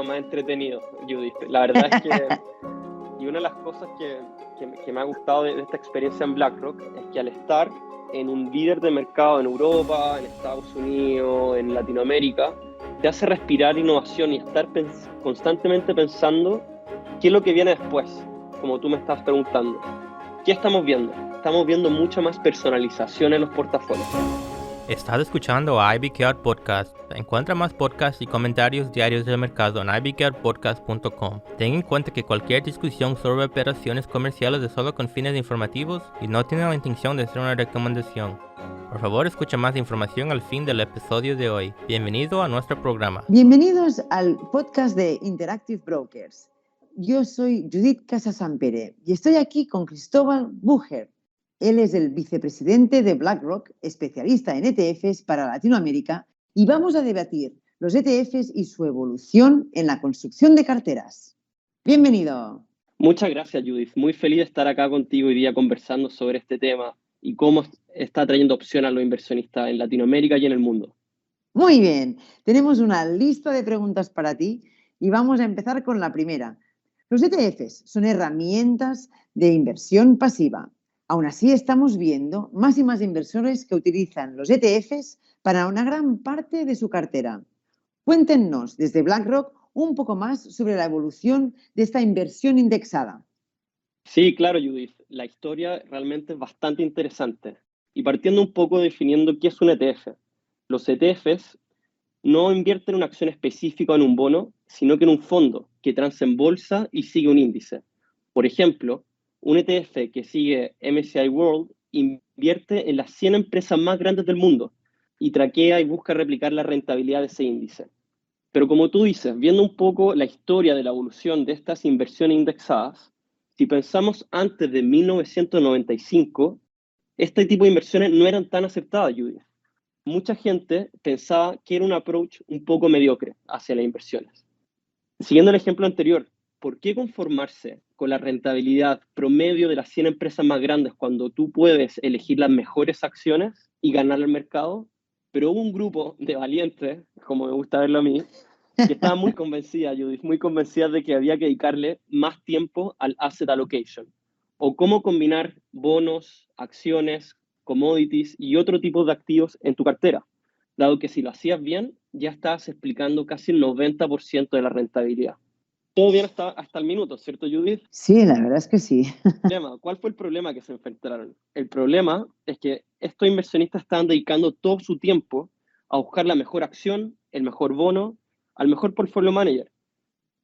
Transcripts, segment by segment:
más entretenido, Judith. La verdad es que, y una de las cosas que me ha gustado de esta experiencia en BlackRock es que al estar en un líder de mercado en Europa, en Estados Unidos, en Latinoamérica, te hace respirar innovación y estar constantemente pensando qué es lo que viene después, como tú me estás preguntando. ¿Qué estamos viendo? Estamos viendo mucha más personalización en los portafolios. Estás escuchando a IBKR Podcast. Encuentra más podcasts y comentarios diarios del mercado en ibkrpodcast.com. Ten en cuenta que cualquier discusión sobre operaciones comerciales es solo con fines informativos y no tiene la intención de ser una recomendación. Por favor, escucha más información al fin del episodio de hoy. Bienvenido a nuestro programa. Bienvenidos al podcast de Interactive Brokers. Yo soy Judith Casasampere y estoy aquí con Cristóbal Bucher. Él es el vicepresidente de BlackRock, especialista en ETFs para Latinoamérica, y vamos a debatir los ETFs y su evolución en la construcción de carteras. Bienvenido. Muchas gracias, Judith. Muy feliz de estar acá contigo hoy día conversando sobre este tema y cómo está trayendo opción a los inversionistas en Latinoamérica y en el mundo. Muy bien, tenemos una lista de preguntas para ti y vamos a empezar con la primera. Los ETFs son herramientas de inversión pasiva. Aún así, estamos viendo más y más inversores que utilizan los ETFs para una gran parte de su cartera. Cuéntenos desde BlackRock un poco más sobre la evolución de esta inversión indexada. Sí, claro, Judith. La historia realmente es bastante interesante. Y partiendo un poco definiendo qué es un ETF. Los ETFs no invierten en una acción específica o en un bono, sino que en un fondo que transa en bolsa y sigue un índice. Por ejemplo, un ETF que sigue MSCI World invierte en las 100 empresas más grandes del mundo y traquea y busca replicar la rentabilidad de ese índice. Pero como tú dices, viendo un poco la historia de la evolución de estas inversiones indexadas, si pensamos antes de 1995, este tipo de inversiones no eran tan aceptadas, Judith. Mucha gente pensaba que era un approach un poco mediocre hacia las inversiones. Siguiendo el ejemplo anterior, ¿por qué conformarse con la rentabilidad promedio de las 100 empresas más grandes cuando tú puedes elegir las mejores acciones y ganar el mercado? Pero hubo un grupo de valientes, como me gusta verlo a mí, que estaba muy convencida, Judith, muy convencida de que había que dedicarle más tiempo al asset allocation, o cómo combinar bonos, acciones, commodities y otro tipo de activos en tu cartera, dado que si lo hacías bien, ya estabas explicando casi el 90% de la rentabilidad. Todo bien hasta el minuto, ¿cierto, Judith? Sí, la verdad es que sí. ¿Cuál fue el problema que se enfrentaron? El problema es que estos inversionistas estaban dedicando todo su tiempo a buscar la mejor acción, el mejor bono, al mejor portfolio manager,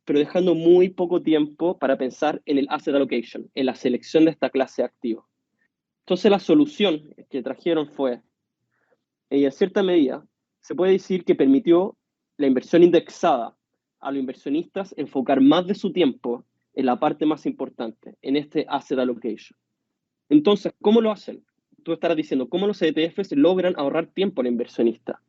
pero dejando muy poco tiempo para pensar en el asset allocation, en la selección de esta clase de activos. Entonces la solución que trajeron fue, y en cierta medida, se puede decir que permitió la inversión indexada a los inversionistas enfocar más de su tiempo en la parte más importante, en este asset allocation. Entonces, ¿cómo lo hacen? Tú estarás diciendo, ¿cómo los ETFs logran ahorrar tiempo al inversionista?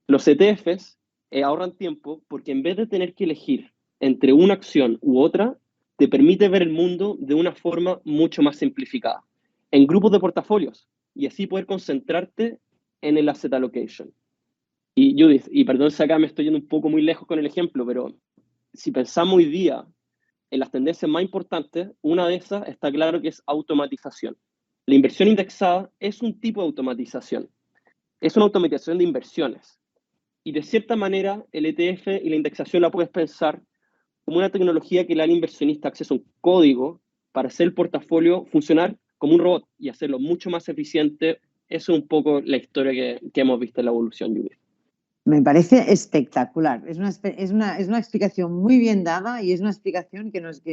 Los ETFs ahorran tiempo porque en vez de tener que elegir entre una acción u otra, te permite ver el mundo de una forma mucho más simplificada, en grupos de portafolios, y así poder concentrarte en el asset allocation. Y Judith, y perdón si acá me estoy yendo un poco muy lejos con el ejemplo, pero si pensamos hoy día en las tendencias más importantes, una de esas está claro que es automatización. La inversión indexada es un tipo de automatización. Es una automatización de inversiones. Y de cierta manera, el ETF y la indexación la puedes pensar como una tecnología que le da al inversionista acceso a un código para hacer el portafolio funcionar como un robot y hacerlo mucho más eficiente. Eso es un poco la historia que hemos visto en la evolución, Judith. Me parece espectacular. Es una explicación muy bien dada y es una explicación que nos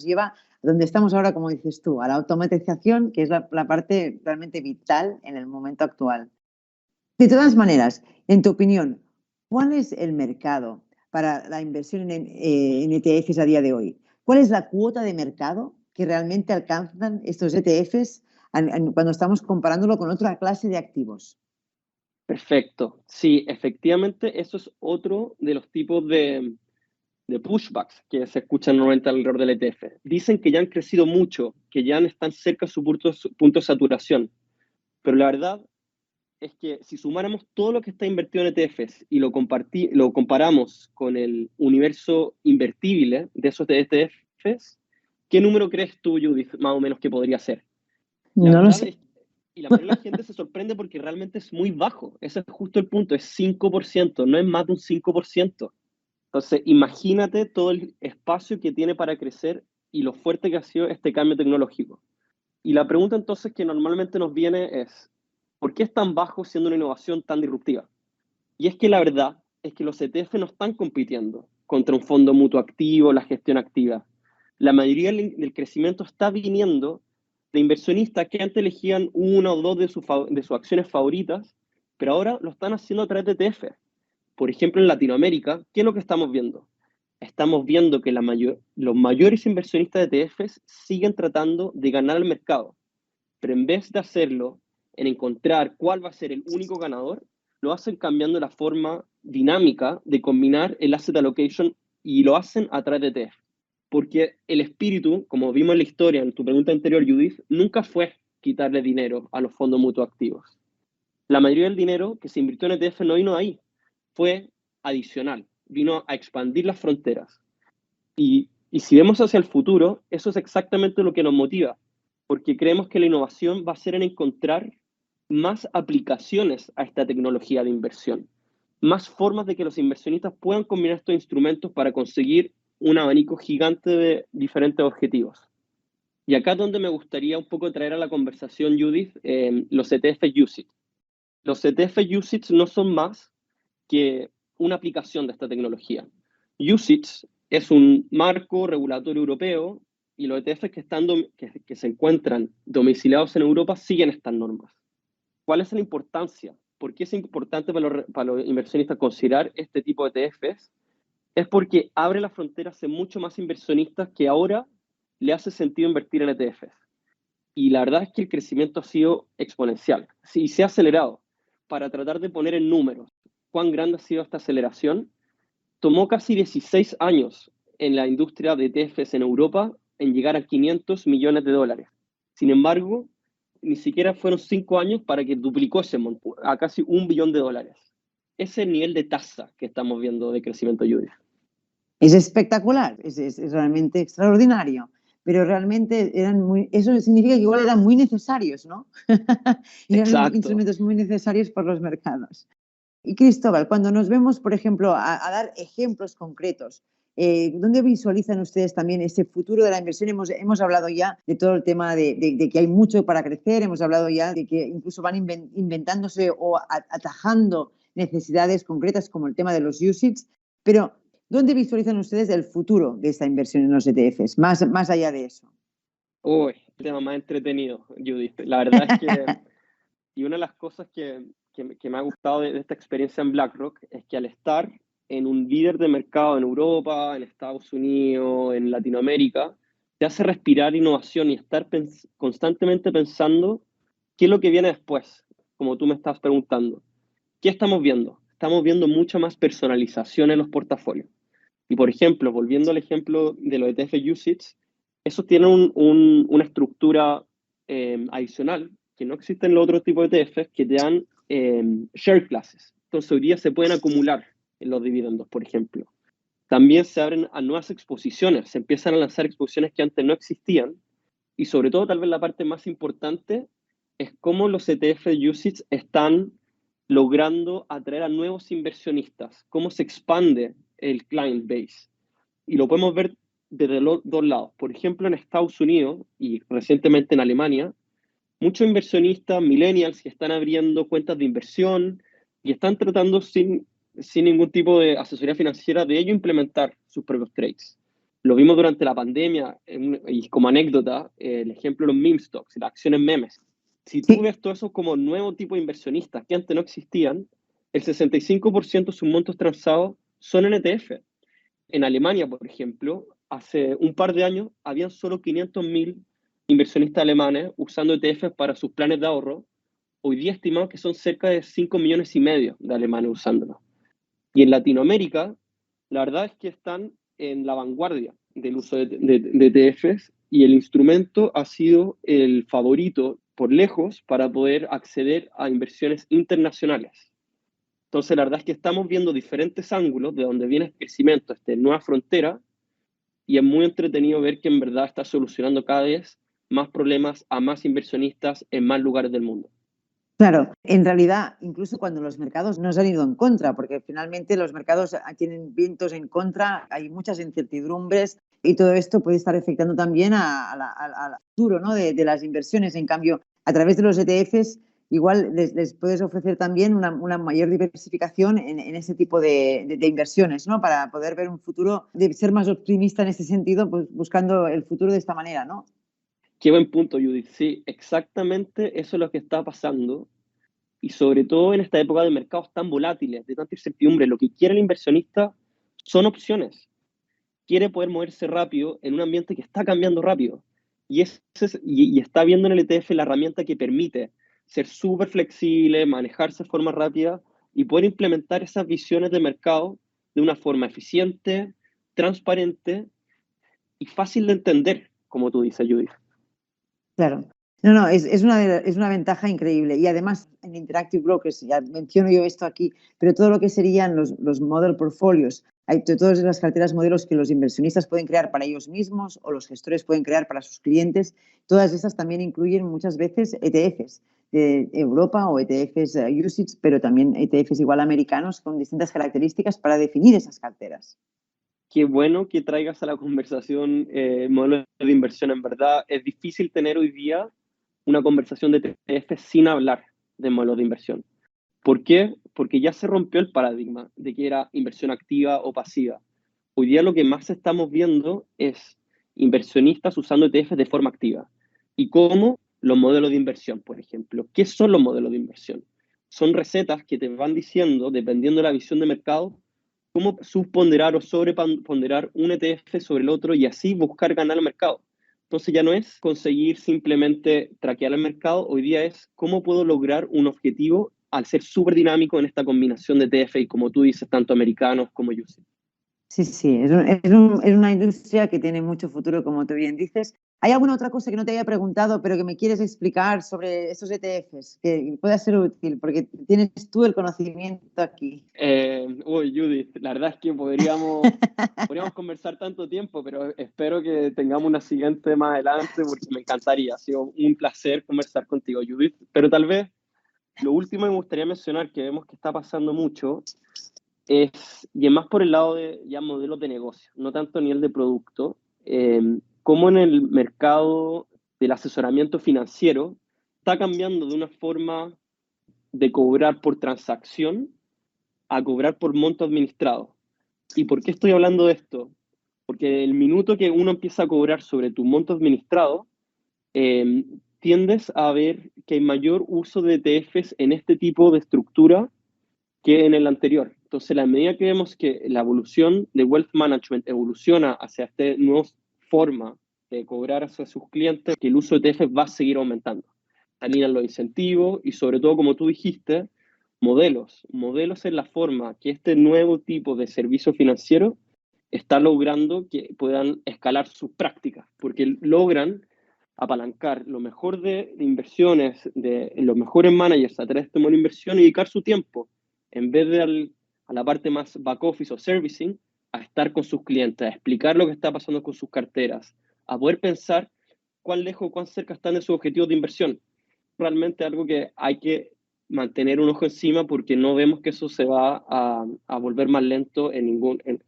lleva a donde estamos ahora, como dices tú, a la automatización, que es la parte realmente vital en el momento actual. De todas maneras, en tu opinión, ¿cuál es el mercado para la inversión en ETFs a día de hoy? ¿Cuál es la cuota de mercado que realmente alcanzan estos ETFs cuando estamos comparándolo con otra clase de activos? Perfecto. Sí, efectivamente, eso es otro de los tipos de pushbacks que se escuchan normalmente alrededor del ETF. Dicen que ya han crecido mucho, que ya están cerca de su punto de saturación, pero la verdad es que si sumáramos todo lo que está invertido en ETFs y lo comparamos con el universo invertible de esos ETFs, ¿qué número crees tú, Judith, más o menos que podría ser? La No lo verdad sé. es, y la mayoría de la gente se sorprende porque realmente es muy bajo. Ese es justo el punto, es 5%, no es más de un 5%. Entonces, imagínate todo el espacio que tiene para crecer y lo fuerte que ha sido este cambio tecnológico. Y la pregunta entonces que normalmente nos viene es, ¿por qué es tan bajo siendo una innovación tan disruptiva? Y es que la verdad es que los ETF no están compitiendo contra un fondo mutuo activo, la gestión activa. La mayoría del crecimiento está viniendo de inversionistas que antes elegían una o dos de sus acciones favoritas, pero ahora lo están haciendo a través de ETF. Por ejemplo, en Latinoamérica, ¿qué es lo que estamos viendo? Estamos viendo que los mayores inversionistas de ETFs siguen tratando de ganar el mercado, pero en vez de hacerlo en encontrar cuál va a ser el único ganador, lo hacen cambiando la forma dinámica de combinar el asset allocation y lo hacen a través de ETF. Porque el espíritu, como vimos en la historia, en tu pregunta anterior, Judith, nunca fue quitarle dinero a los fondos mutuoactivos. La mayoría del dinero que se invirtió en ETF no vino de ahí, fue adicional, vino a expandir las fronteras. Y si vemos hacia el futuro, eso es exactamente lo que nos motiva, porque creemos que la innovación va a ser en encontrar más aplicaciones a esta tecnología de inversión, más formas de que los inversionistas puedan combinar estos instrumentos para conseguir un abanico gigante de diferentes objetivos. Y acá es donde me gustaría un poco traer a la conversación, Judith, los ETF UCITS. Los ETF UCITS no son más que una aplicación de esta tecnología. UCITS es un marco regulatorio europeo y los ETFs que se encuentran domiciliados en Europa siguen estas normas. ¿Cuál es la importancia? ¿Por qué es importante para los inversionistas considerar este tipo de ETFs? Es porque abre las fronteras a mucho más inversionistas que ahora le hace sentido invertir en ETFs. Y la verdad es que el crecimiento ha sido exponencial. Sí, se ha acelerado. Para tratar de poner en números cuán grande ha sido esta aceleración, tomó casi 16 años en la industria de ETFs en Europa en llegar a 500 millones de dólares. Sin embargo, ni siquiera fueron 5 años para que duplicó ese monto a casi $1 billón. Ese es el nivel de tasa que estamos viendo de crecimiento, Judith. Es espectacular, es realmente extraordinario, pero realmente eso significa que igual eran muy necesarios, ¿no? Y eran instrumentos muy necesarios por los mercados. Y Cristóbal, cuando nos vemos, por ejemplo, a dar ejemplos concretos, ¿dónde visualizan ustedes también ese futuro de la inversión? Hemos hablado ya de todo el tema de que hay mucho para crecer, hemos hablado ya de que incluso van inventándose o atajando necesidades concretas como el tema de los UCITS, pero ¿dónde visualizan ustedes el futuro de esta inversión en los ETFs, más allá de eso? Uy, el tema más entretenido, Judith. La verdad es que, y una de las cosas que me ha gustado de esta experiencia en BlackRock es que al estar en un líder de mercado en Europa, en Estados Unidos, en Latinoamérica, te hace respirar innovación y estar constantemente pensando qué es lo que viene después, como tú me estás preguntando. ¿Qué estamos viendo? Estamos viendo mucha más personalización en los portafolios. Y por ejemplo, volviendo al ejemplo de los ETF UCITS, esos tienen una estructura adicional que no existe en los otros tipos de ETFs que te dan share classes. Entonces hoy día se pueden acumular en los dividendos, por ejemplo. También se abren a nuevas exposiciones, se empiezan a lanzar exposiciones que antes no existían. Y sobre todo, tal vez la parte más importante es cómo los ETF UCITS están logrando atraer a nuevos inversionistas, cómo se expande el client base. Y lo podemos ver desde los dos lados. Por ejemplo, en Estados Unidos y recientemente en Alemania, muchos inversionistas millennials que están abriendo cuentas de inversión y están tratando sin ningún tipo de asesoría financiera de ello implementar sus propios trades. Lo vimos durante la pandemia y como anécdota, el ejemplo de los meme stocks, las acciones memes. Si tú ves todo eso como nuevo tipo de inversionistas que antes no existían, el 65% de sus montos transados son en ETF. En Alemania, por ejemplo, hace un par de años habían solo 500.000 inversionistas alemanes usando ETFs para sus planes de ahorro. Hoy día estimamos que son cerca de 5,5 millones de alemanes usándolo. Y en Latinoamérica, la verdad es que están en la vanguardia del uso de ETFs y el instrumento ha sido el favorito por lejos para poder acceder a inversiones internacionales. Entonces, la verdad es que estamos viendo diferentes ángulos de donde viene el crecimiento, esta nueva frontera, y es muy entretenido ver que en verdad está solucionando cada vez más problemas a más inversionistas en más lugares del mundo. Claro, en realidad, incluso cuando los mercados nos han ido en contra, porque finalmente los mercados tienen vientos en contra, hay muchas incertidumbres y todo esto puede estar afectando también al futuro, ¿no? de las inversiones. En cambio, a través de los ETFs, igual les puedes ofrecer también una mayor diversificación en ese tipo de inversiones, ¿no? Para poder ver un futuro, de ser más optimista en ese sentido, pues buscando el futuro de esta manera, ¿no? Qué buen punto, Judith. Sí, exactamente eso es lo que está pasando. Y sobre todo en esta época de mercados tan volátiles, de tanta incertidumbre, lo que quiere el inversionista son opciones. Quiere poder moverse rápido en un ambiente que está cambiando rápido. Y está viendo en el ETF la herramienta que permite ser súper flexible, manejarse de forma rápida y poder implementar esas visiones de mercado de una forma eficiente, transparente y fácil de entender, como tú dices, Judith. Claro. No, es una ventaja increíble. Y además, en Interactive Brokers, ya menciono yo esto aquí, pero todo lo que serían los model portfolios, hay todas las carteras modelos que los inversionistas pueden crear para ellos mismos o los gestores pueden crear para sus clientes, todas esas también incluyen muchas veces ETFs de Europa o ETFs UCITS, pero también ETFs igual americanos con distintas características para definir esas carteras. Qué bueno que traigas a la conversación modelos de inversión. En verdad, es difícil tener hoy día una conversación de ETF sin hablar de modelos de inversión. ¿Por qué? Porque ya se rompió el paradigma de que era inversión activa o pasiva. Hoy día lo que más estamos viendo es inversionistas usando ETFs de forma activa. ¿Y cómo? Los modelos de inversión, por ejemplo. ¿Qué son los modelos de inversión? Son recetas que te van diciendo, dependiendo de la visión de mercado, cómo subponderar o sobreponderar un ETF sobre el otro y así buscar ganar el mercado. Entonces ya no es conseguir simplemente traquear el mercado, hoy día es cómo puedo lograr un objetivo al ser súper dinámico en esta combinación de ETF y como tú dices, tanto americanos como UCITS. Sí, es una industria que tiene mucho futuro, como tú bien dices. ¿Hay alguna otra cosa que no te haya preguntado, pero que me quieres explicar sobre estos ETFs, que pueda ser útil? Porque tienes tú el conocimiento aquí. Judith, la verdad es que podríamos conversar tanto tiempo, pero espero que tengamos una siguiente más adelante porque me encantaría. Ha sido un placer conversar contigo, Judith. Pero tal vez lo último que me gustaría mencionar, que vemos que está pasando mucho, y es más por el lado de ya modelos de negocio, no tanto a nivel de producto, como en el mercado del asesoramiento financiero está cambiando de una forma de cobrar por transacción a cobrar por monto administrado. ¿Y por qué estoy hablando de esto? Porque el minuto que uno empieza a cobrar sobre tu monto administrado, tiendes a ver que hay mayor uso de ETFs en este tipo de estructura que en el anterior. Entonces, a medida que vemos que la evolución de Wealth Management evoluciona hacia esta nueva forma de cobrar hacia sus clientes, que el uso de ETFs va a seguir aumentando. Alinean los incentivos y sobre todo, como tú dijiste, modelos. Modelos en la forma que este nuevo tipo de servicio financiero está logrando que puedan escalar sus prácticas, porque logran apalancar lo mejor de inversiones, de los mejores managers a través de este modelo de inversión y dedicar su tiempo, en vez de a la parte más back office o servicing, a estar con sus clientes, a explicar lo que está pasando con sus carteras, a poder pensar cuán lejos, cuán cerca están de sus objetivos de inversión. Realmente algo que hay que mantener un ojo encima porque no vemos que eso se va a volver más lento en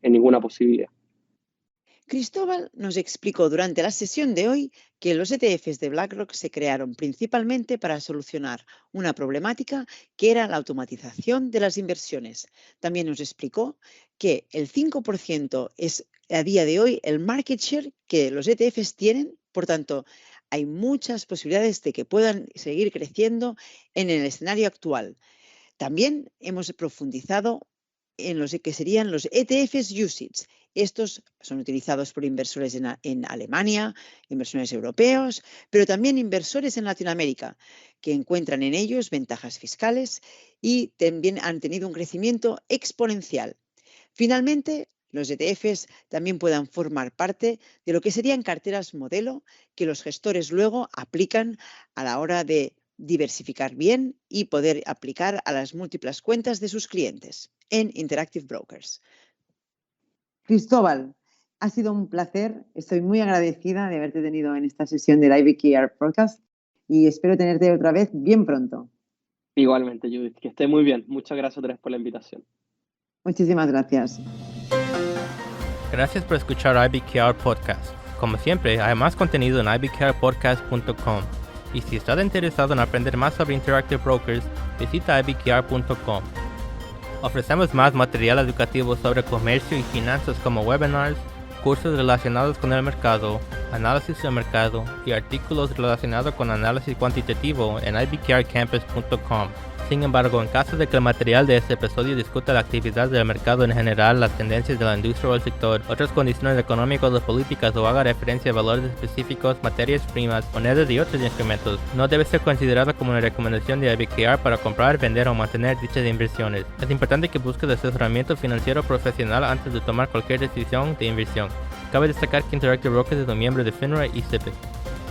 ninguna posibilidad. Cristóbal nos explicó durante la sesión de hoy que los ETFs de BlackRock se crearon principalmente para solucionar una problemática que era la automatización de las inversiones. También nos explicó que el 5% es a día de hoy el market share que los ETFs tienen, por tanto, hay muchas posibilidades de que puedan seguir creciendo en el escenario actual. También hemos profundizado en los que serían los ETFs UCITS. Estos son utilizados por inversores en Alemania, inversores europeos, pero también inversores en Latinoamérica, que encuentran en ellos ventajas fiscales y también han tenido un crecimiento exponencial. Finalmente, los ETFs también puedan formar parte de lo que serían carteras modelo que los gestores luego aplican a la hora de diversificar bien y poder aplicar a las múltiples cuentas de sus clientes en Interactive Brokers. Cristóbal, ha sido un placer. Estoy muy agradecida de haberte tenido en esta sesión del IBKR Podcast y espero tenerte otra vez bien pronto. Igualmente, Judith, que esté muy bien. Muchas gracias otra vez por la invitación. Muchísimas gracias. Gracias por escuchar IBKR Podcast. Como siempre, hay más contenido en ibkrpodcast.com. Y si estás interesado en aprender más sobre Interactive Brokers, visita ibkr.com. Ofrecemos más material educativo sobre comercio y finanzas como webinars, cursos relacionados con el mercado, análisis del mercado y artículos relacionados con análisis cuantitativo en ibkrcampus.com. Sin embargo, en caso de que el material de este episodio discuta la actividad del mercado en general, las tendencias de la industria o el sector, otras condiciones económicas o políticas o haga referencia a valores específicos, materias primas, monedas y otros instrumentos, no debe ser considerada como una recomendación de IBKR para comprar, vender o mantener dichas inversiones. Es importante que busques asesoramiento financiero profesional antes de tomar cualquier decisión de inversión. Cabe destacar que Interactive Brokers es un miembro de FINRA y SIPC.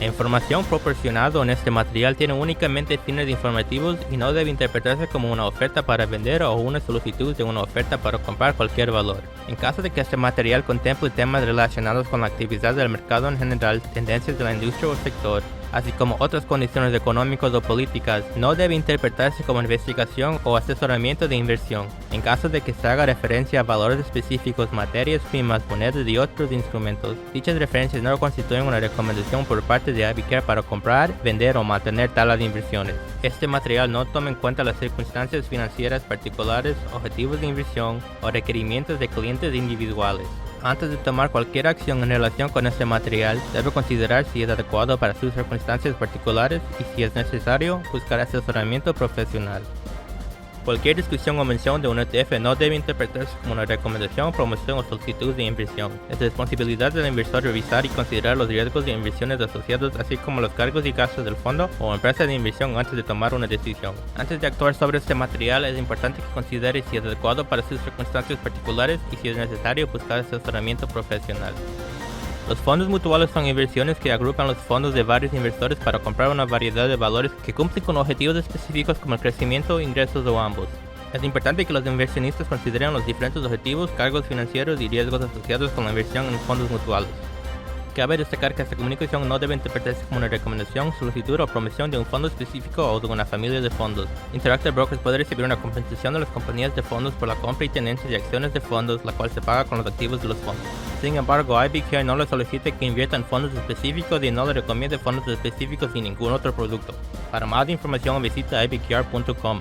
La información proporcionada en este material tiene únicamente fines informativos y no debe interpretarse como una oferta para vender o una solicitud de una oferta para comprar cualquier valor. En caso de que este material contemple temas relacionados con la actividad del mercado en general, tendencias de la industria o sector, así como otras condiciones económicas o políticas, no debe interpretarse como investigación o asesoramiento de inversión. En caso de que se haga referencia a valores específicos, materias primas, monedas y otros instrumentos, dichas referencias no constituyen una recomendación por parte de IBKR para comprar, vender o mantener tales inversiones. Este material no toma en cuenta las circunstancias financieras particulares, objetivos de inversión o requerimientos de clientes individuales. Antes de tomar cualquier acción en relación con este material, debe considerar si es adecuado para sus circunstancias particulares y si es necesario, buscar asesoramiento profesional. Cualquier discusión o mención de un ETF no debe interpretarse como una recomendación, promoción o solicitud de inversión. Es responsabilidad del inversor revisar y considerar los riesgos de inversiones asociados, así como los cargos y gastos del fondo o empresa de inversión antes de tomar una decisión. Antes de actuar sobre este material, es importante que considere si es adecuado para sus circunstancias particulares y si es necesario buscar asesoramiento profesional. Los fondos mutuales son inversiones que agrupan los fondos de varios inversores para comprar una variedad de valores que cumplen con objetivos específicos como el crecimiento, ingresos o ambos. Es importante que los inversionistas consideren los diferentes objetivos, cargos financieros y riesgos asociados con la inversión en fondos mutuales. Cabe destacar que esta comunicación no debe interpretarse como una recomendación, solicitud o promoción de un fondo específico o de una familia de fondos. Interactive Brokers puede recibir una compensación de las compañías de fondos por la compra y tenencia de acciones de fondos, la cual se paga con los activos de los fondos. Sin embargo, IBKR no le solicita que invierta en fondos específicos y no le recomienda fondos específicos ni ningún otro producto. Para más información visita ibkr.com.